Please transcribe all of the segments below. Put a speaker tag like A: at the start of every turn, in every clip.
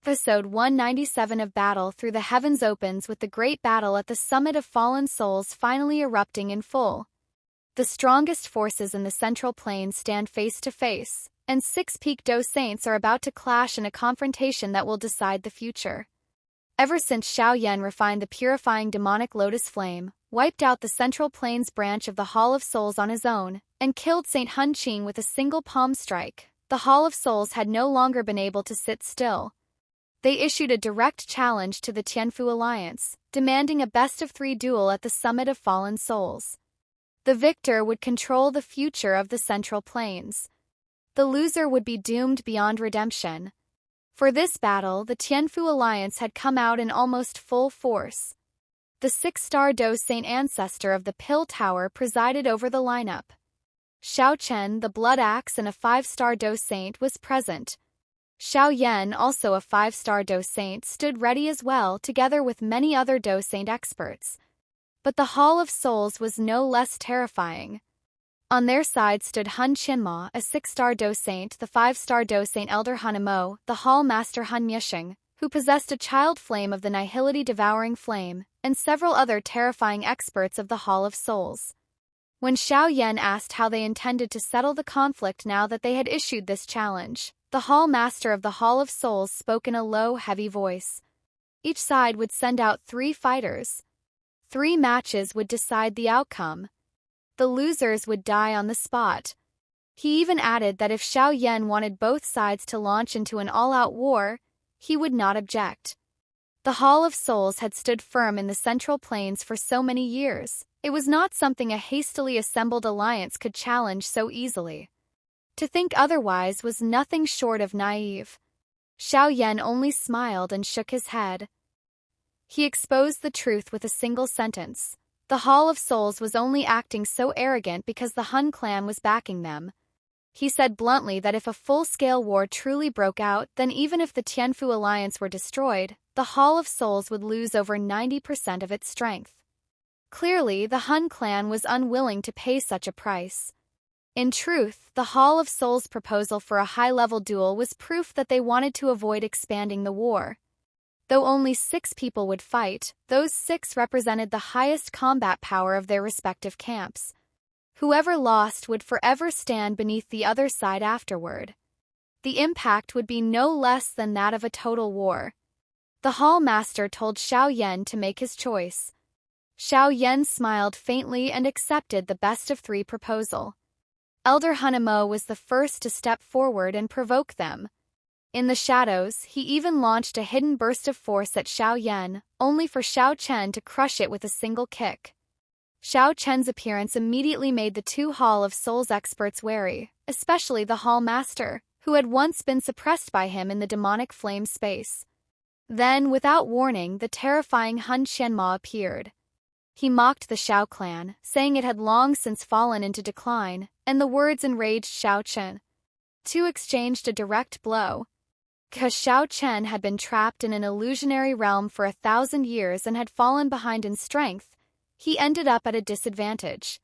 A: Episode 197 of Battle Through the Heavens opens with the great battle at the summit of fallen souls finally erupting in full. The strongest forces in the Central Plains stand face to face, and six-peak Dou Saints are about to clash in a confrontation that will decide the future. Ever since Xiao Yan refined the Purifying Demonic Lotus Flame, wiped out the Central Plains branch of the Hall of Souls on his own, and killed Saint Hun Qing with a single palm strike, the Hall of Souls had no longer been able to sit still. They issued a direct challenge to the Tianfu Alliance, demanding a best-of-3 duel at the summit of fallen souls. The victor would control the future of the Central Plains. The loser would be doomed beyond redemption. For this battle, the Tianfu Alliance had come out in almost full force. The 6-star Dou Saint ancestor of the Pill Tower presided over the lineup. Xiao Chen, the Blood Axe and a 5-star Dou Saint, was present. Xiao Yan, also a 5-star Dou Saint, stood ready as well, together with many other Dou Saint experts. But the Hall of Souls was no less terrifying. On their side stood Hun Qing, a 6-star Dou Saint, the 5-star Dou Saint Elder Hun'er, the Hall Master Hun Miesheng, who possessed a child flame of the nihility-devouring flame, and several other terrifying experts of the Hall of Souls. When Xiao Yan asked how they intended to settle the conflict now that they had issued this challenge, the Hall Master of the Hall of Souls spoke in a low, heavy voice. Each side would send out 3 fighters. 3 matches would decide the outcome. The losers would die on the spot. He even added that if Xiao Yan wanted both sides to launch into an all-out war, he would not object. The Hall of Souls had stood firm in the Central Plains for so many years. It was not something a hastily assembled alliance could challenge so easily. To think otherwise was nothing short of naive. Xiao Yan only smiled and shook his head. He exposed the truth with a single sentence. The Hall of Souls was only acting so arrogant because the Hun clan was backing them. He said bluntly that if a full-scale war truly broke out, then even if the Tianfu Alliance were destroyed, the Hall of Souls would lose over 90% of its strength. Clearly, the Hun clan was unwilling to pay such a price. In truth, the Hall of Souls' proposal for a high-level duel was proof that they wanted to avoid expanding the war. Though only 6 people would fight, those 6 represented the highest combat power of their respective camps. Whoever lost would forever stand beneath the other side afterward. The impact would be no less than that of a total war. The Hall Master told Xiao Yan to make his choice. Xiao Yan smiled faintly and accepted the best-of-3 proposal. Elder Hun'er was the first to step forward and provoke them. In the shadows, he even launched a hidden burst of force at Xiao Yan, only for Xiao Chen to crush it with a single kick. Xiao Chen's appearance immediately made the 2 Hall of Souls experts wary, especially the Hall Master, who had once been suppressed by him in the demonic flame space. Then, without warning, the terrifying Hun Qing appeared. He mocked the Xiao clan, saying it had long since fallen into decline, and the words enraged Xiao Chen. 2 exchanged a direct blow. Because Xiao Chen had been trapped in an illusionary realm for 1,000 years and had fallen behind in strength, he ended up at a disadvantage.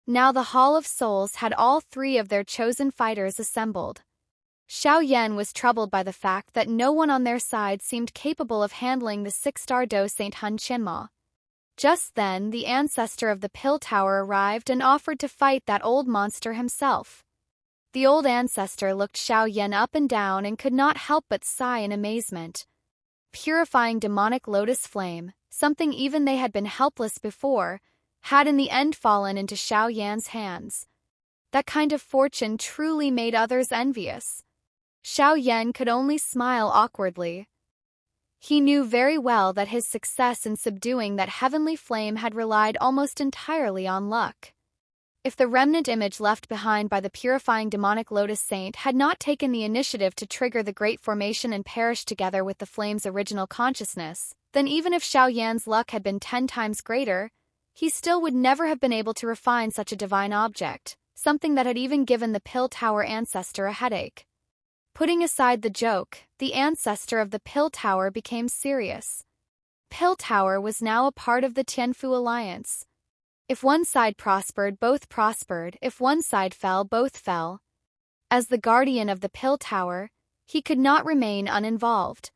A: Now the Hall of Souls had all 3 of their chosen fighters assembled. Xiao Yan was troubled by the fact that no one on their side seemed capable of handling the 6-star Dou Saint Hun Qing. Just then, the ancestor of the Pill Tower arrived and offered to fight that old monster himself. The old ancestor looked Xiao Yan up and down and could not help but sigh in amazement. Purifying Demonic Lotus Flame, something even they had been helpless before, had in the end fallen into Xiao Yan's hands. That kind of fortune truly made others envious. Xiao Yan could only smile awkwardly. He knew very well that his success in subduing that heavenly flame had relied almost entirely on luck. If the remnant image left behind by the Purifying Demonic Lotus Saint had not taken the initiative to trigger the Great Formation and perished together with the flame's original consciousness, then even if Xiao Yan's luck had been 10 times greater, he still would never have been able to refine such a divine object, something that had even given the Pill Tower ancestor a headache. Putting aside the joke, the ancestor of the Pill Tower became serious. Pill Tower was now a part of the Tianfu Alliance. If one side prospered, both prospered. If one side fell, both fell. As the guardian of the Pill Tower, he could not remain uninvolved.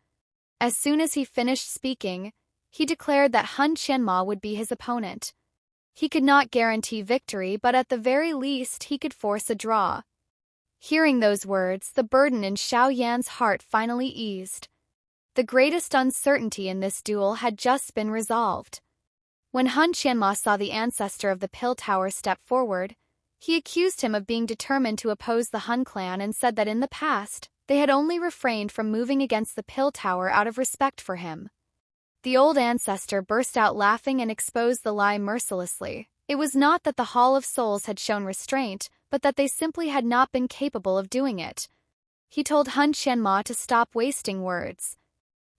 A: As soon as he finished speaking, he declared that Hun Qianma would be his opponent. He could not guarantee victory, but at the very least he could force a draw. Hearing those words, the burden in Xiao Yan's heart finally eased. The greatest uncertainty in this duel had just been resolved. When Hun Qianma saw the ancestor of the Pill Tower step forward, he accused him of being determined to oppose the Hun clan and said that in the past, they had only refrained from moving against the Pill Tower out of respect for him. The old ancestor burst out laughing and exposed the lie mercilessly. It was not that the Hall of Souls had shown restraint, but that they simply had not been capable of doing it. He told Hun Qianma to stop wasting words.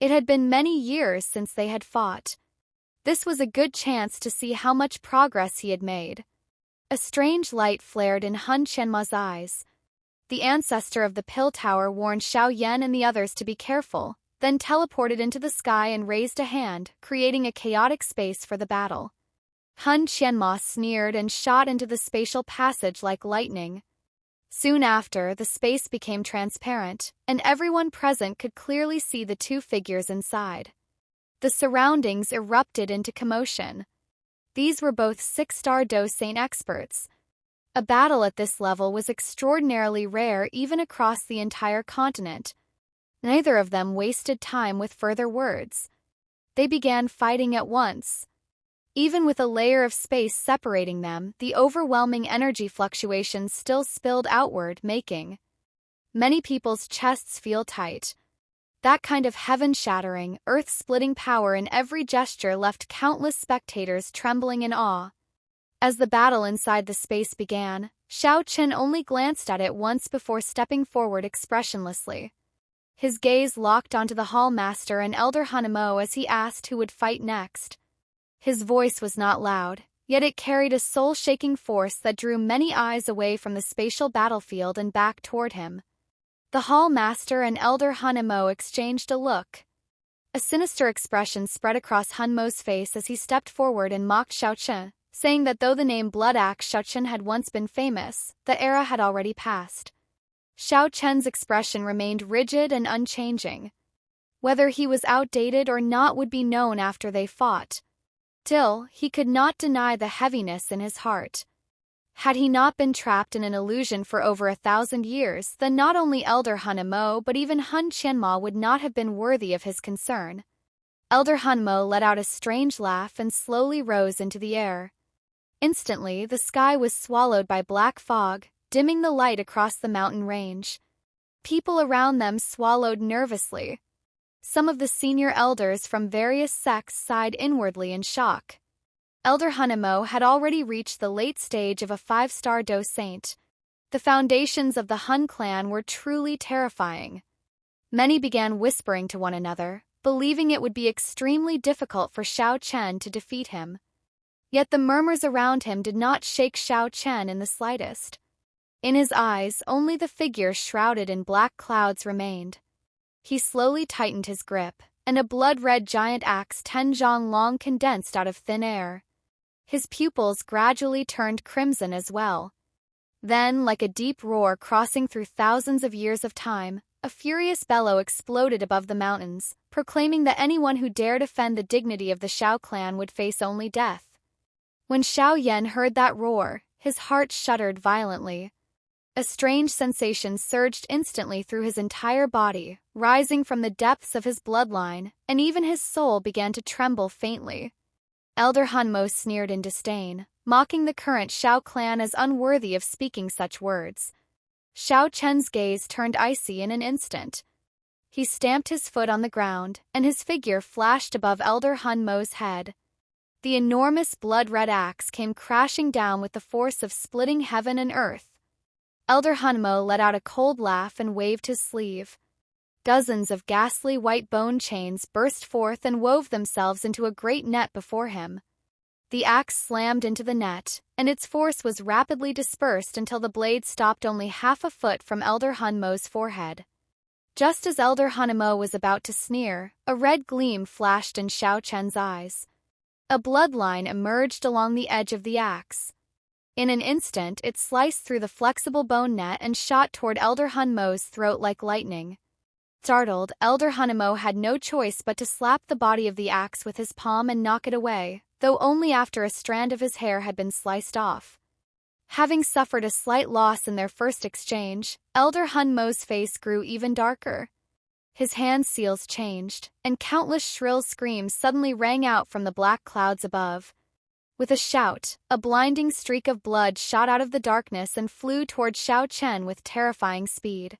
A: It had been many years since they had fought. This was a good chance to see how much progress he had made. A strange light flared in Hun Qianma's eyes. The ancestor of the Pill Tower warned Xiao Yan and the others to be careful, then teleported into the sky and raised a hand, creating a chaotic space for the battle. Hun Qianma sneered and shot into the spatial passage like lightning. Soon after, the space became transparent, and everyone present could clearly see the two figures inside. The surroundings erupted into commotion. These were both 6-star Dou Saint experts. A battle at this level was extraordinarily rare even across the entire continent. Neither of them wasted time with further words. They began fighting at once. Even with a layer of space separating them, the overwhelming energy fluctuations still spilled outward, making many people's chests feel tight. That kind of heaven-shattering, earth-splitting power in every gesture left countless spectators trembling in awe. As the battle inside the space began, Xiao Qin only glanced at it once before stepping forward expressionlessly. His gaze locked onto the Hall Master and Elder Hanemo as he asked who would fight next. His voice was not loud, yet it carried a soul-shaking force that drew many eyes away from the spatial battlefield and back toward him. The Hall Master and Elder Hanemo exchanged a look. A sinister expression spread across Hanmo's face as he stepped forward and mocked Xiao Qin, saying that though the name Blood Axe Xiao Qin had once been famous, the era had already passed. Xiao Qin's expression remained rigid and unchanging. Whether he was outdated or not would be known after they fought. Still, he could not deny the heaviness in his heart. Had he not been trapped in an illusion for over 1,000 years, then not only Elder Hanemo but even Hun Qianma would not have been worthy of his concern. Elder Hanmo let out a strange laugh and slowly rose into the air. Instantly, the sky was swallowed by black fog, dimming the light across the mountain range. People around them swallowed nervously. Some of the senior elders from various sects sighed inwardly in shock. Elder Hanemo had already reached the late stage of a 5-star Dou Saint. The foundations of the Hun clan were truly terrifying. Many began whispering to one another, believing it would be extremely difficult for Xiao Chen to defeat him. Yet the murmurs around him did not shake Xiao Chen in the slightest. In his eyes, only the figure shrouded in black clouds remained. He slowly tightened his grip, and a blood-red giant axe 10 zhang long condensed out of thin air. His pupils gradually turned crimson as well. Then, like a deep roar crossing through thousands of years of time, a furious bellow exploded above the mountains, proclaiming that anyone who dared offend the dignity of the Xiao clan would face only death. When Xiao Yan heard that roar, his heart shuddered violently. A strange sensation surged instantly through his entire body, rising from the depths of his bloodline, and even his soul began to tremble faintly. Elder Hanmo sneered in disdain, mocking the current Xiao clan as unworthy of speaking such words. Xiao Chen's gaze turned icy in an instant. He stamped his foot on the ground, and his figure flashed above Elder Hanmo's head. The enormous blood-red axe came crashing down with the force of splitting heaven and earth. Elder Hanmo let out a cold laugh and waved his sleeve. Dozens of ghastly white bone chains burst forth and wove themselves into a great net before him. The axe slammed into the net, and its force was rapidly dispersed until the blade stopped only half a foot from Elder Hanmo's forehead. Just as Elder Hanmo was about to sneer, a red gleam flashed in Xiao Chen's eyes. A bloodline emerged along the edge of the axe. In an instant, it sliced through the flexible bone net and shot toward Elder Hanmo's throat like lightning. Startled, Elder Hunmo had no choice but to slap the body of the axe with his palm and knock it away, though only after a strand of his hair had been sliced off. Having suffered a slight loss in their first exchange, Elder Hunmo's face grew even darker. His hand seals changed, and countless shrill screams suddenly rang out from the black clouds above. With a shout, a blinding streak of blood shot out of the darkness and flew toward Xiao Chen with terrifying speed.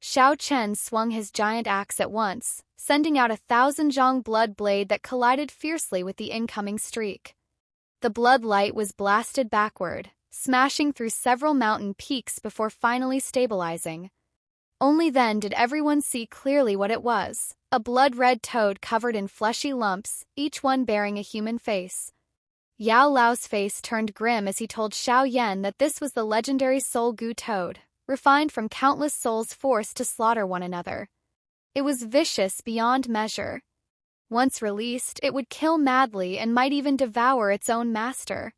A: Xiao Chen swung his giant axe at once, sending out 1,000-zhong blood blade that collided fiercely with the incoming streak. The blood light was blasted backward, smashing through several mountain peaks before finally stabilizing. Only then did everyone see clearly what it was, a blood-red toad covered in fleshy lumps, each one bearing a human face. Yao Lao's face turned grim as he told Xiao Yan that this was the legendary Soul Gu toad, refined from countless souls forced to slaughter one another. It was vicious beyond measure. Once released, it would kill madly and might even devour its own master.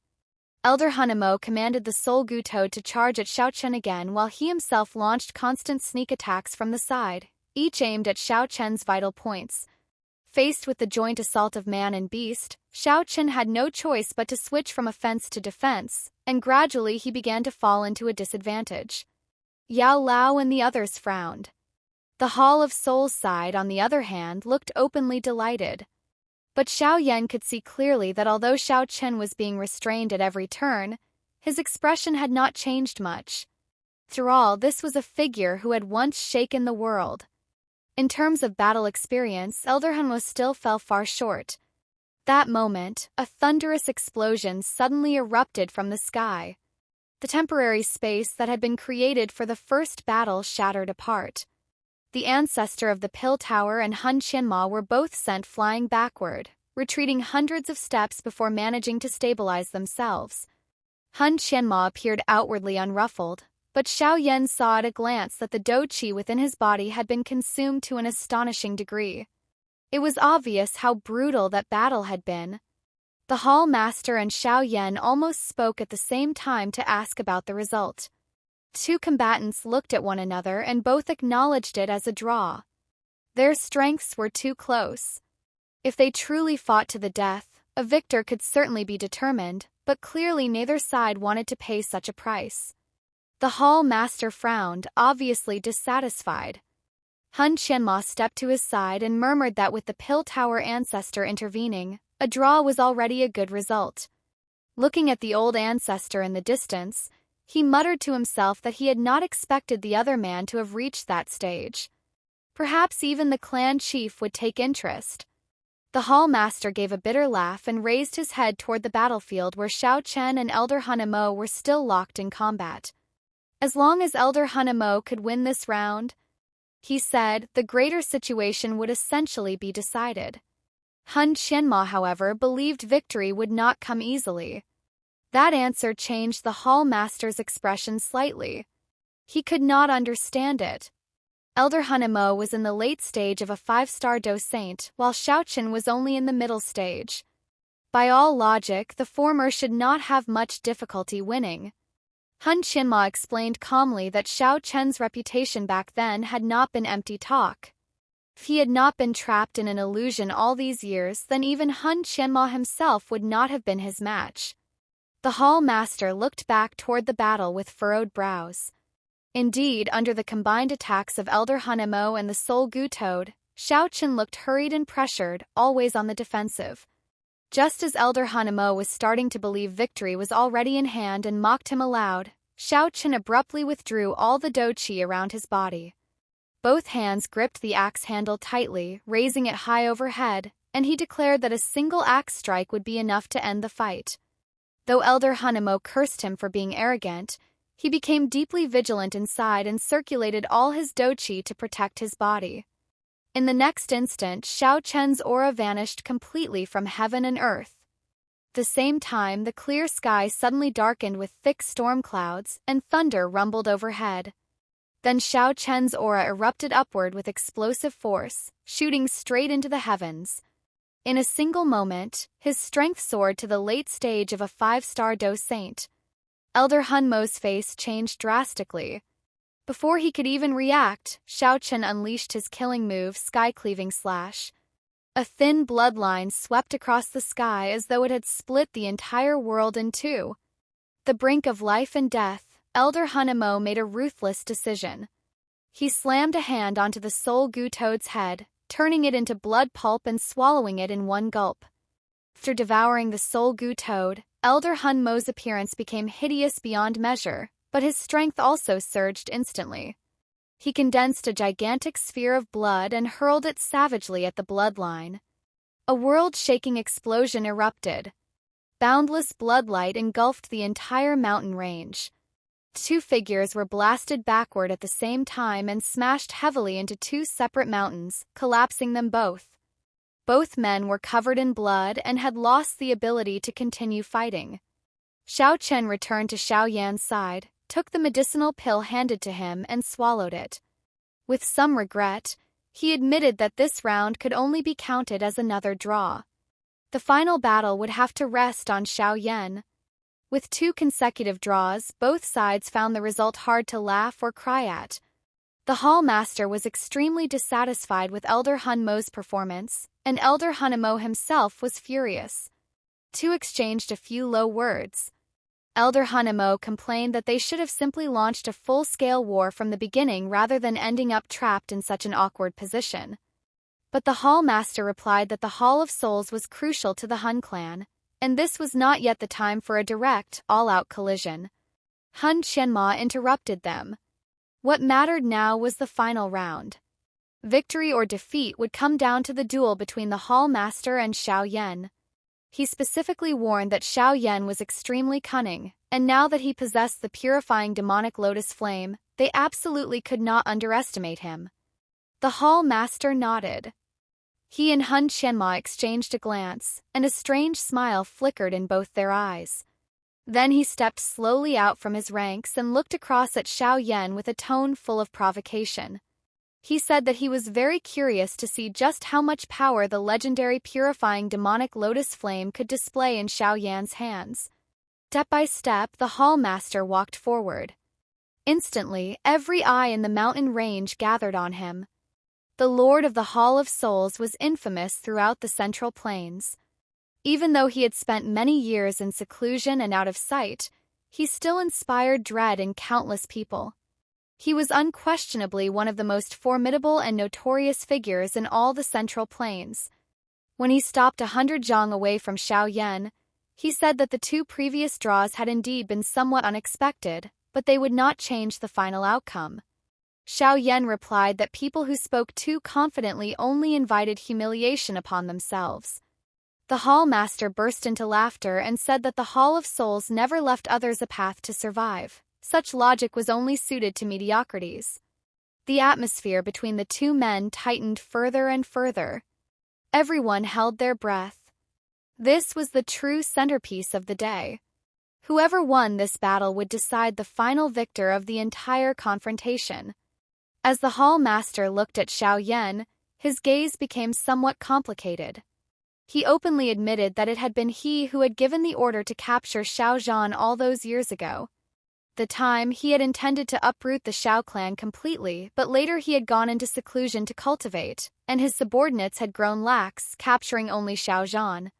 A: Elder Hunmo commanded the Soul Gu toad to charge at Xiao Chen again while he himself launched constant sneak attacks from the side, each aimed at Xiao Chen's vital points. Faced with the joint assault of man and beast, Xiao Chen had no choice but to switch from offense to defense, and gradually he began to fall into a disadvantage. Yao Lao and the others frowned. The Hall of Souls side, on the other hand, looked openly delighted. But Xiao Yan could see clearly that although Xiao Chen was being restrained at every turn, his expression had not changed much. After all, this was a figure who had once shaken the world. In terms of battle experience, Elder Hunmo still fell far short. That moment, a thunderous explosion suddenly erupted from the sky. The temporary space that had been created for the first battle shattered apart. The ancestor of the Pill Tower and Hun Qianma were both sent flying backward, retreating hundreds of steps before managing to stabilize themselves. Hun Qianma appeared outwardly unruffled, but Xiao Yan saw at a glance that the dou qi within his body had been consumed to an astonishing degree. It was obvious how brutal that battle had been. The Hall Master and Xiao Yan almost spoke at the same time to ask about the result. Two combatants looked at one another and both acknowledged it as a draw. Their strengths were too close. If they truly fought to the death, a victor could certainly be determined, but clearly neither side wanted to pay such a price. The Hall Master frowned, obviously dissatisfied. Hun Qianma stepped to his side and murmured that with the Pill Tower ancestor intervening, a draw was already a good result. Looking at the old ancestor in the distance, he muttered to himself that he had not expected the other man to have reached that stage. Perhaps even the clan chief would take interest. The Hall Master gave a bitter laugh and raised his head toward the battlefield where Xiao Chen and Elder Hunmo were still locked in combat. As long as Elder Hunmo could win this round, he said, the greater situation would essentially be decided. Hun Qianma, however, believed victory would not come easily. That answer changed the Hall Master's expression slightly. He could not understand it. Elder Hunmo was in the late stage of a 5-star Dou Saint, while Xiao Chen was only in the middle stage. By all logic, the former should not have much difficulty winning. Hun Qianma explained calmly that Xiao Chen's reputation back then had not been empty talk. If he had not been trapped in an illusion all these years, then even Hun Qianma himself would not have been his match. The Hall Master looked back toward the battle with furrowed brows. Indeed, under the combined attacks of Elder Hunmo and the Soul Gu toad, Xiao Chen looked hurried and pressured, always on the defensive. Just as Elder Hunmo was starting to believe victory was already in hand and mocked him aloud, Xiao Chen abruptly withdrew all the dou qi around his body. Both hands gripped the axe handle tightly, raising it high overhead, and he declared that a single axe strike would be enough to end the fight. Though Elder Hunmo cursed him for being arrogant, he became deeply vigilant inside and circulated all his dou qi to protect his body. In the next instant, Xiao Chen's aura vanished completely from heaven and earth. At the same time, the clear sky suddenly darkened with thick storm clouds, and thunder rumbled overhead. Then Xiao Chen's aura erupted upward with explosive force, shooting straight into the heavens. In a single moment, his strength soared to the late stage of a 5-star Dou Saint. Elder Hunmo's face changed drastically. Before he could even react, Xiao Chen unleashed his killing move, Sky-Cleaving Slash. A thin bloodline swept across the sky as though it had split the entire world in two. The brink of life and death, Elder Hun Emo made a ruthless decision. He slammed a hand onto the Soul Gu Toad's head, turning it into blood pulp and swallowing it in one gulp. After devouring the Soul Gu Toad, Elder Hun Mo's appearance became hideous beyond measure, but his strength also surged instantly. He condensed a gigantic sphere of blood and hurled it savagely at the bloodline. A world-shaking explosion erupted. Boundless bloodlight engulfed the entire mountain range. Two figures were blasted backward at the same time and smashed heavily into two separate mountains, collapsing them both. Both men were covered in blood and had lost the ability to continue fighting. Xiao Chen returned to Xiao Yan's side, took the medicinal pill handed to him and swallowed it. With some regret, he admitted that this round could only be counted as another draw. The final battle would have to rest on Xiao Yan. With 2 consecutive draws, both sides found the result hard to laugh or cry at. The Hall Master was extremely dissatisfied with Elder Hun Mo's performance, and Elder Hun Mo himself was furious. Two exchanged a few low words. Elder Hun Mo complained that they should have simply launched a full-scale war from the beginning rather than ending up trapped in such an awkward position. But the Hall Master replied that the Hall of Souls was crucial to the Hun clan, and this was not yet the time for a direct, all-out collision. Hun Qianma interrupted them. What mattered now was the final round. Victory or defeat would come down to the duel between the Hall Master and Xiao Yan. He specifically warned that Xiao Yan was extremely cunning, and now that he possessed the Purifying Demonic Lotus Flame, they absolutely could not underestimate him. The Hall Master nodded. He and Hun Qianma exchanged a glance, and a strange smile flickered in both their eyes. Then he stepped slowly out from his ranks and looked across at Xiao Yan with a tone full of provocation. He said that he was very curious to see just how much power the legendary Purifying Demonic Lotus Flame could display in Xiao Yan's hands. Step by step, the Hall Master walked forward. Instantly, every eye in the mountain range gathered on him. The Lord of the Hall of Souls was infamous throughout the Central Plains. Even though he had spent many years in seclusion and out of sight, he still inspired dread in countless people. He was unquestionably one of the most formidable and notorious figures in all the Central Plains. When he stopped 100 zhang away from Xiao Yan, he said that the 2 previous draws had indeed been somewhat unexpected, but they would not change the final outcome. Xiao Yan replied that people who spoke too confidently only invited humiliation upon themselves. The Hall Master burst into laughter and said that the Hall of Souls never left others a path to survive. Such logic was only suited to mediocrities. The atmosphere between the 2 men tightened further and further. Everyone held their breath. This was the true centerpiece of the day. Whoever won this battle would decide the final victor of the entire confrontation. As the Hall Master looked at Xiao Yan, his gaze became somewhat complicated. He openly admitted that it had been he who had given the order to capture Xiao Zhan all those years ago. The time he had intended to uproot the Xiao clan completely, but later he had gone into seclusion to cultivate, and his subordinates had grown lax, capturing only Xiao Zhan.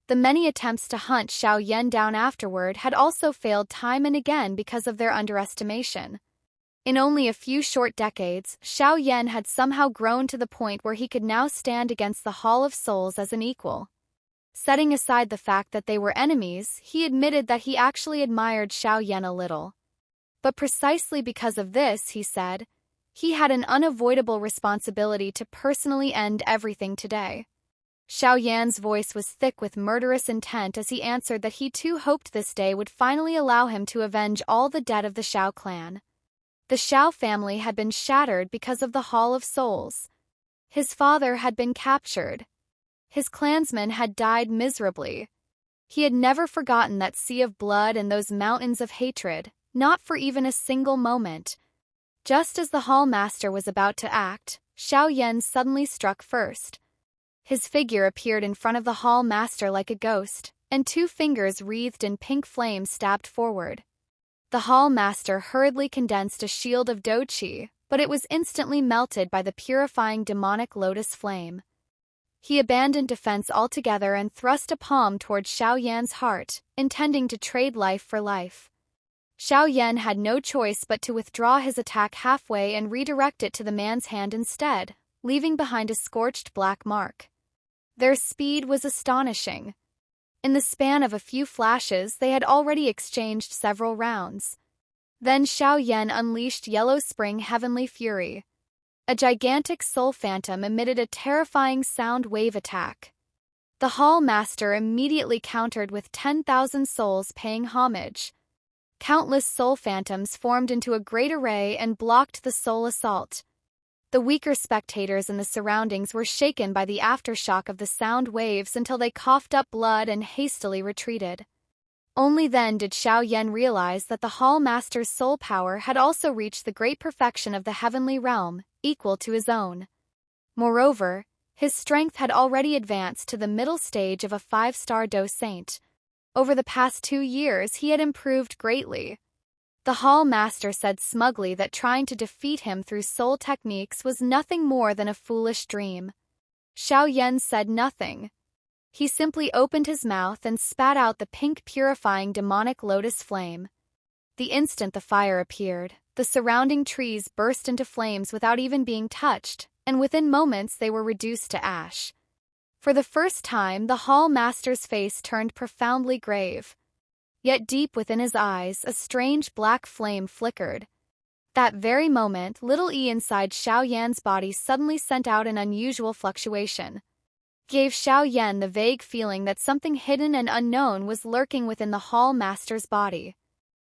A: The many attempts to hunt Xiao Yan down afterward had also failed time and again because of their underestimation. In only a few short decades, Xiao Yan had somehow grown to the point where he could now stand against the Hall of Souls as an equal. Setting aside the fact that they were enemies, he admitted that he actually admired Xiao Yan a little. But precisely because of this, he said, he had an unavoidable responsibility to personally end everything today. Xiao Yan's voice was thick with murderous intent as he answered that he too hoped this day would finally allow him to avenge all the dead of the Xiao clan. The Xiao family had been shattered because of the Hall of Souls. His father had been captured. His clansmen had died miserably. He had never forgotten that sea of blood and those mountains of hatred, not for even a single moment. Just as the Hall Master was about to act, Xiao Yan suddenly struck first. His figure appeared in front of the Hall Master like a ghost, and 2 fingers wreathed in pink flame stabbed forward. The Hall Master hurriedly condensed a shield of Dou Qi, but it was instantly melted by the purifying demonic lotus flame. He abandoned defense altogether and thrust a palm toward Xiao Yan's heart, intending to trade life for life. Xiao Yan had no choice but to withdraw his attack halfway and redirect it to the man's hand instead, leaving behind a scorched black mark. Their speed was astonishing. In the span of a few flashes, they had already exchanged several rounds. Then Xiao Yan unleashed Yellow Spring Heavenly Fury. A gigantic soul phantom emitted a terrifying sound wave attack. The Hall Master immediately countered with 10,000 souls paying homage. Countless soul phantoms formed into a great array and blocked the soul assault. The weaker spectators in the surroundings were shaken by the aftershock of the sound waves until they coughed up blood and hastily retreated. Only then did Xiao Yan realize that the Hall Master's soul power had also reached the great perfection of the heavenly realm, equal to his own. Moreover, his strength had already advanced to the middle stage of a 5-star Dou Saint. Over the past 2 years, he had improved greatly. The Hall Master said smugly that trying to defeat him through soul techniques was nothing more than a foolish dream. Xiao Yan said nothing. He simply opened his mouth and spat out the pink purifying demonic lotus flame. The instant the fire appeared, the surrounding trees burst into flames without even being touched, and within moments they were reduced to ash. For the first time, the Hall Master's face turned profoundly grave. Yet deep within his eyes, a strange black flame flickered. That very moment, little E inside Xiao Yan's body suddenly sent out an unusual fluctuation. Gave Xiao Yan the vague feeling that something hidden and unknown was lurking within the Hall Master's body.